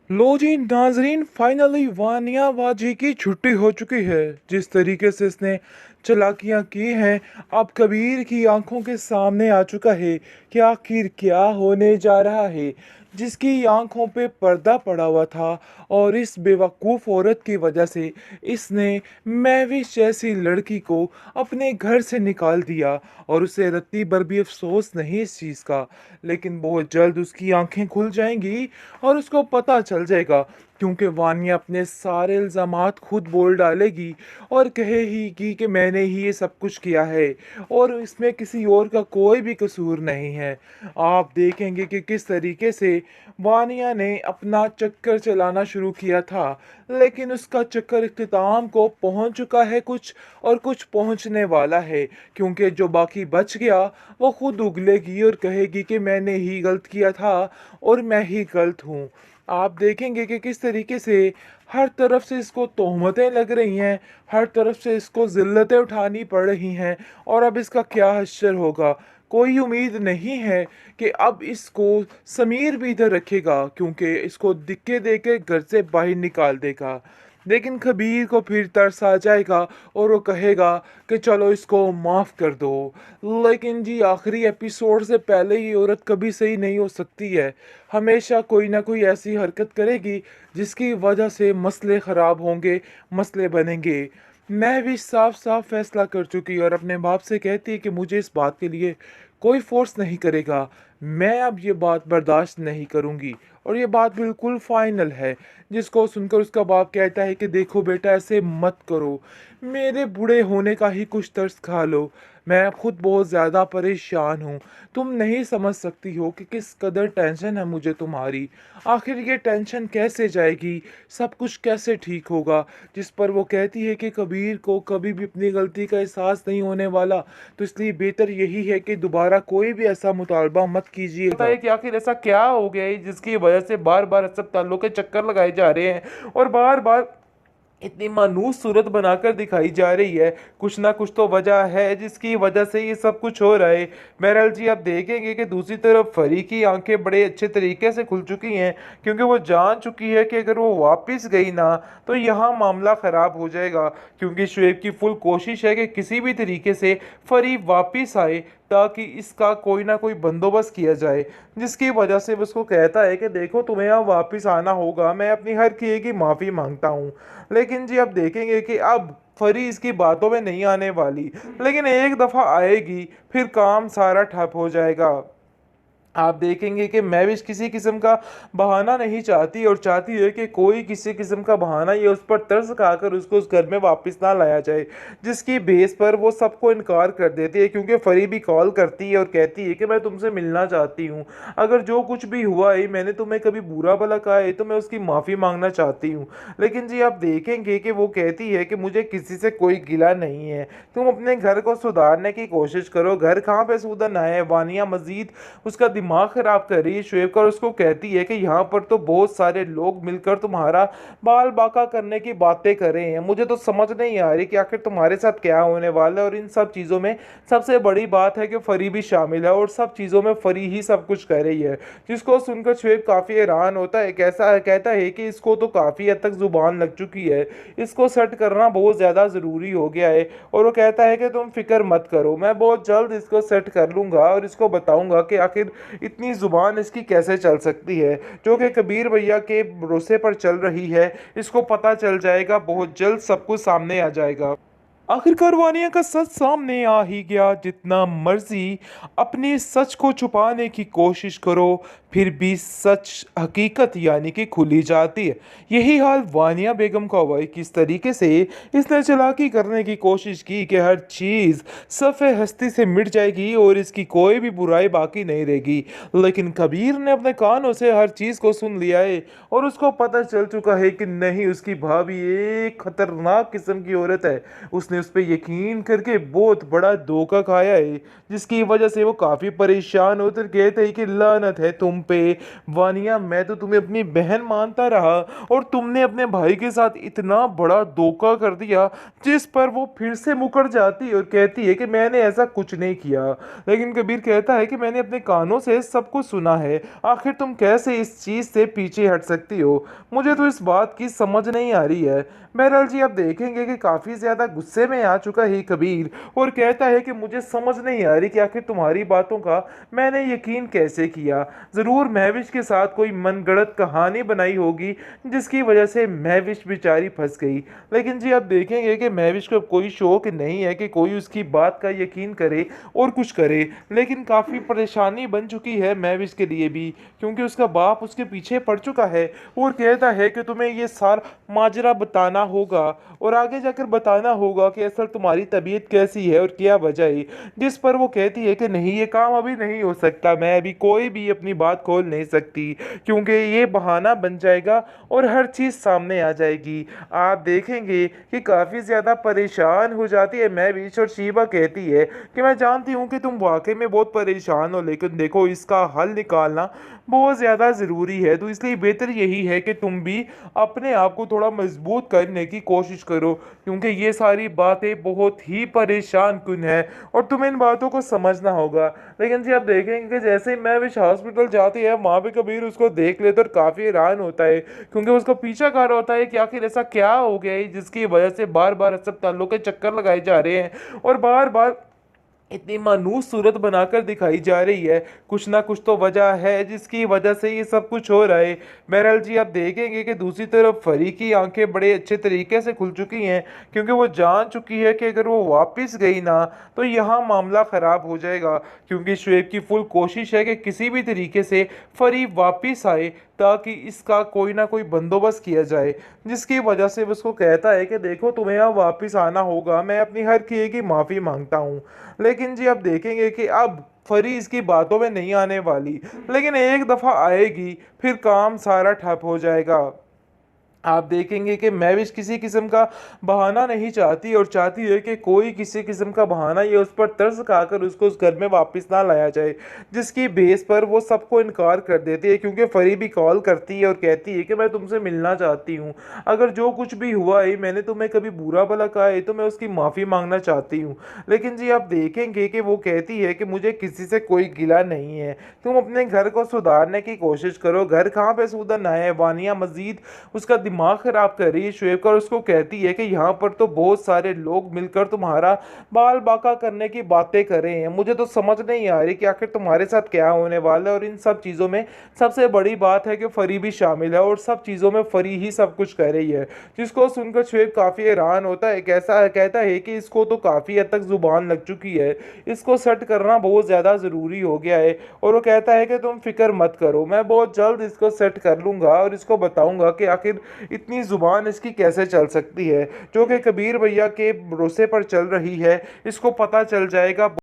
लो जी नाजरीन, फाइनली वानिया वाजी की छुट्टी हो चुकी है। जिस तरीके से इसने चालाकियां की हैं, अब कबीर की आंखों के सामने आ चुका है कि आखिर क्या होने जा रहा है। जिसकी आंखों पे पर्दा पड़ा हुआ था, और इस बेवकूफ़ औरत की वजह से इसने महविश जैसी लड़की को अपने घर से निकाल दिया, और उसे रत्ती भर भी अफसोस नहीं इस चीज़ का। लेकिन बहुत जल्द उसकी आंखें खुल जाएंगी और उसको पता चल जाएगा, क्योंकि वानिया अपने सारे इल्ज़ामात खुद बोल डालेगी और कहेगी कि मैंने ही ये सब कुछ किया है और इसमें किसी और का कोई भी कसूर नहीं है। आप देखेंगे कि किस तरीके से वानिया ने अपना चक्कर चलाना शुरू किया था, लेकिन उसका चक्कर इख्तिताम को पहुंच चुका है कुछ, और कुछ पहुंचने वाला है, क्योंकि जो बाकी बच गया वो खुद उगलेगी और कहेगी कि मैंने ही गलत किया था और मैं ही गलत हूँ। आप देखेंगे कि किस तरीके से हर तरफ से इसको तोहमतें लग रही हैं, हर तरफ से इसको जिल्लतें उठानी पड़ रही हैं, और अब इसका क्या हश्र होगा। कोई उम्मीद नहीं है कि अब इसको समीर भी इधर रखेगा, क्योंकि इसको दिक्के दे के घर से बाहर निकाल देगा। लेकिन कबीर को फिर तरस आ जाएगा और वो कहेगा कि चलो इसको माफ़ कर दो। लेकिन जी आखिरी एपिसोड से पहले ये औरत कभी सही नहीं हो सकती है। हमेशा कोई ना कोई ऐसी हरकत करेगी जिसकी वजह से मसले ख़राब होंगे, मसले बनेंगे। मैं भी साफ साफ फैसला कर चुकी और अपने बाप से कहती है कि मुझे इस बात के लिए कोई फोर्स नहीं करेगा। मैं अब ये बात बर्दाश्त नहीं करूँगी, और ये बात बिल्कुल फाइनल है। जिसको सुनकर उसका बाप कहता है कि देखो बेटा, ऐसे मत करो, मेरे बूढ़े होने का ही कुछ तरस खा लो। मैं खुद बहुत ज़्यादा परेशान हूँ। तुम नहीं समझ सकती हो कि किस कदर टेंशन है मुझे तुम्हारी। आखिर ये टेंशन कैसे जाएगी, सब कुछ कैसे ठीक होगा। जिस पर वो कहती है कि कबीर को कभी भी अपनी गलती का एहसास नहीं होने वाला, तो इसलिए बेहतर यही है कि दोबारा कोई भी ऐसा मुतालबा मत पता कीजिएगा। है कि आखिर ऐसा क्या हो गया है जिसकी वजह से बार बार अस्पतालों के चक्कर लगाए जा रहे हैं और बार बार इतनी मानूस सूरत बनाकर दिखाई जा रही है। कुछ ना कुछ तो वजह है जिसकी वजह से ये सब कुछ हो रहा है। बहरहाल जी, आप देखेंगे कि दूसरी तरफ फरी की आंखें बड़े अच्छे तरीके से खुल चुकी हैं, क्योंकि वो जान चुकी है कि अगर वो वापस गई ना तो यहाँ मामला ख़राब हो जाएगा। क्योंकि शुएब की फुल कोशिश है कि किसी भी तरीके से फरी वापस आए, ताकि इसका कोई ना कोई बंदोबस्त किया जाए। जिसकी वजह से वो उसको कहता है कि देखो, तुम्हें यहाँ वापस आना होगा, मैं अपनी हर किए की माफ़ी मांगता हूँ। लेकिन जी, अब देखेंगे कि अब फरी इसकी बातों में नहीं आने वाली, लेकिन एक दफ़ा आएगी फिर काम सारा ठप हो जाएगा। आप देखेंगे कि मैविश किसी किस्म का बहाना नहीं चाहती, और चाहती है कि कोई किसी किस्म का बहाना ये उस पर तरस खाकर उसको उस घर में वापस ना लाया जाए। जिसकी बेस पर वो सबको इनकार कर देती है, क्योंकि फरी भी कॉल करती है और कहती है कि मैं तुमसे मिलना चाहती हूँ। अगर जो कुछ भी हुआ है, मैंने तुम्हें कभी बुरा भला कहा है, तो मैं उसकी माफ़ी मांगना चाहती हूँ। लेकिन जी, आप देखेंगे कि वो कहती है कि मुझे किसी से कोई गिला नहीं है, तुम अपने घर को सुधारने की कोशिश करो। घर कहाँ पे सुधरना है, वानिया मजीद उसका दिमाग खराब कर रही है शुएब का, और उसको कहती है कि यहाँ पर तो बहुत सारे लोग मिलकर तुम्हारा बाल बाका करने की बातें कर रहे हैं। मुझे तो समझ नहीं आ रही कि आखिर तुम्हारे साथ क्या होने वाला है, और इन सब चीज़ों में सबसे बड़ी बात है कि फरी भी शामिल है, और सब चीज़ों में फरी ही सब कुछ कर रही है। जिसको सुनकर शुएब काफ़ी हैरान होता है, कैसा कहता है कि इसको तो काफ़ी हद तक जुबान लग चुकी है, इसको सेट करना बहुत ज़्यादा ज़रूरी हो गया है। और वो कहता है कि तुम फिक्र मत करो, मैं बहुत जल्द इसको सेट कर लूँगा और इसको बताऊँगा कि आखिर इतनी जुबान इसकी कैसे चल सकती है, जो कि कबीर भैया के भरोसे पर चल रही है। इसको पता चल जाएगा, बहुत जल्द सब कुछ सामने आ जाएगा। आखिरकार वानिया का सच सामने आ ही गया। जितना मर्जी अपने सच को छुपाने की कोशिश करो, फिर भी सच हकीकत यानी कि खुली जाती है। यही हाल वानिया बेगम का हुआ है। किस तरीके से इसने चालाकी करने की कोशिश की कि हर चीज़ सफ़े हस्ती से मिट जाएगी और इसकी कोई भी बुराई बाकी नहीं रहेगी। लेकिन कबीर ने अपने कानों से हर चीज़ को सुन लिया है, और उसको पता चल चुका है कि नहीं, उसकी भाभी एक खतरनाक किस्म की औरत है। उसने उसने उस पर यकीन करके बहुत बड़ा धोखा खाया है, जिसकी वजह से वो काफ़ी परेशान होकर कहते हैं कि लानत है तुम पे वानिया, मैं तो तुम्हें अपनी बहन मानता रहा और तुमने अपने भाई के साथ इतना बड़ा धोखा कर दिया। जिस पर वो फिर से मुकर जाती है और कहती है कि मैंने ऐसा कुछ नहीं किया। लेकिन कबीर कहता है कि मैंने अपने कानों से सब कुछ सुना है, आखिर तुम कैसे इस चीज़ से पीछे हट सकती हो, मुझे तो इस बात की समझ नहीं आ रही है। बहरहाल जी, आप देखेंगे कि काफ़ी ज़्यादा गुस्से में आ चुका है कबीर और कहता है कि मुझे समझ नहीं आ रही कि आखिर तुम्हारी बातों का मैंने यकीन कैसे किया। ज़रूर महविश के साथ कोई मनगढ़ंत कहानी बनाई होगी जिसकी वजह से महविश बेचारी फंस गई। लेकिन जी, आप देखेंगे कि महविश को कोई शौक नहीं है कि कोई उसकी बात का यकीन करे और कुछ करे, लेकिन काफ़ी परेशानी बन चुकी है महविश के लिए भी, क्योंकि उसका बाप उसके पीछे पड़ चुका है और कहता है कि तुम्हें ये सारा माजरा बताना होगा और आगे जाकर बताना होगा कि असल तुम्हारी तबीयत कैसी है और क्या वजह है। जिस पर वो कहती है कि नहीं, ये काम अभी नहीं हो सकता, मैं अभी कोई भी अपनी बात खोल नहीं सकती क्योंकि ये बहाना बन जाएगा और हर चीज़ सामने आ जाएगी। आप देखेंगे कि काफ़ी ज़्यादा परेशान हो जाती है महविश और शीबा कहती है कि मैं जानती हूँ कि तुम वाकई में बहुत परेशान हो, लेकिन देखो इसका हल निकालना बहुत ज़्यादा ज़रूरी है, तो इसलिए बेहतर यही है कि तुम भी अपने आप को थोड़ा मजबूत करने की कोशिश करो, क्योंकि ये सारी बातें बहुत ही परेशान कुन है और तुम्हें इन बातों को समझना होगा। लेकिन जी, आप देखेंगे कि जैसे ही महविश हॉस्पिटल जाती है, वहाँ पे कबीर उसको देख लेते और काफ़ी हैरान होता है, क्योंकि उसको पीछा कर रहा होता है कि आखिर ऐसा क्या हो गया है जिसकी वजह से बार बार अस्पतालों के चक्कर लगाए जा रहे हैं और बार बार इतनी मानूस सूरत बनाकर दिखाई जा रही है। कुछ ना कुछ तो वजह है जिसकी वजह से ये सब कुछ हो रहा है। बहरहाल जी, आप देखेंगे कि दूसरी तरफ फरी की आंखें बड़े अच्छे तरीके से खुल चुकी हैं, क्योंकि वो जान चुकी है कि अगर वो वापस गई ना तो यहाँ मामला ख़राब हो जाएगा, क्योंकि शुएब की फुल कोशिश है कि किसी भी तरीके से फरी वापस आए ताकि इसका कोई ना कोई बंदोबस्त किया जाए। जिसकी वजह से वो उसको कहता है कि देखो, तुम्हें यहाँ वापस आना होगा, मैं अपनी हर किए की माफ़ी मांगता हूँ। लेकिन जी, आप देखेंगे कि अब फरी इसकी बातों में नहीं आने वाली, लेकिन एक दफ़ा आएगी फिर काम सारा ठप हो जाएगा। आप देखेंगे कि महविश किसी किस्म का बहाना नहीं चाहती और चाहती है कि कोई किसी किस्म का बहाना ये उस पर तरस खाकर उसको उस घर में वापस ना लाया जाए, जिसकी बेस पर वो सबको इनकार कर देती है, क्योंकि फरी भी कॉल करती है और कहती है कि मैं तुमसे मिलना चाहती हूँ, अगर जो कुछ भी हुआ है, मैंने तुम्हें कभी बुरा भला कहा है तो मैं उसकी माफ़ी मांगना चाहती हूँ। लेकिन जी, आप देखेंगे कि वो कहती है कि मुझे किसी से कोई गिला नहीं है, तुम अपने घर को सुधारने की कोशिश करो। घर कहाँ पे सुधरना है, वानिया मजीद उसका दिमाग खराब कर रही है शुएब का और उसको कहती है कि यहाँ पर तो बहुत सारे लोग मिलकर तुम्हारा बाल बाका करने की बातें कर रहे हैं, मुझे तो समझ नहीं आ रही कि आखिर तुम्हारे साथ क्या होने वाला है। और इन सब चीज़ों में सबसे बड़ी बात है कि फरी भी शामिल है और सब चीज़ों में फरी ही सब कुछ कर रही है, जिसको सुनकर शुएब काफ़ी हैरान होता है। कैसा कहता है कि इसको तो काफ़ी हद तक जुबान लग चुकी है, इसको सेट करना बहुत ज़्यादा ज़रूरी हो गया है। और वो कहता है कि तुम फिक्र मत करो, मैं बहुत जल्द इसको सेट कर लूँगा और इसको बताऊँगा कि आखिर इतनी जुबान इसकी कैसे चल सकती है, जो कि कबीर भैया के भरोसे पर चल रही है, इसको पता चल जाएगा।